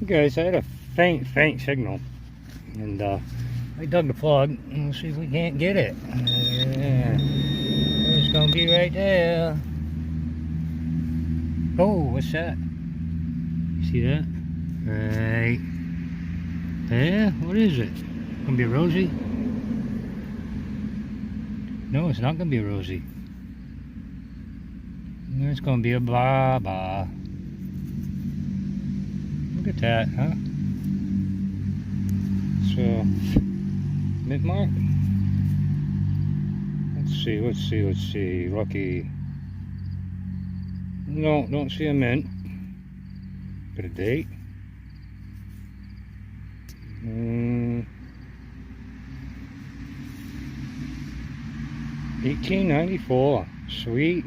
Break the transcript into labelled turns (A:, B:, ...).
A: Guys, I had a faint signal, and I dug the plug, and we'll see if we can't get it. Yeah. It's gonna be right there. Oh, what's that? See that? Right. Yeah, what is it? Gonna be a Rosie? No, it's not gonna be a Rosie. It's gonna be a Baba. Look at that, huh? So, mint mark. Let's see. Lucky. No, don't see a mint. Got a date. 1894. Sweet.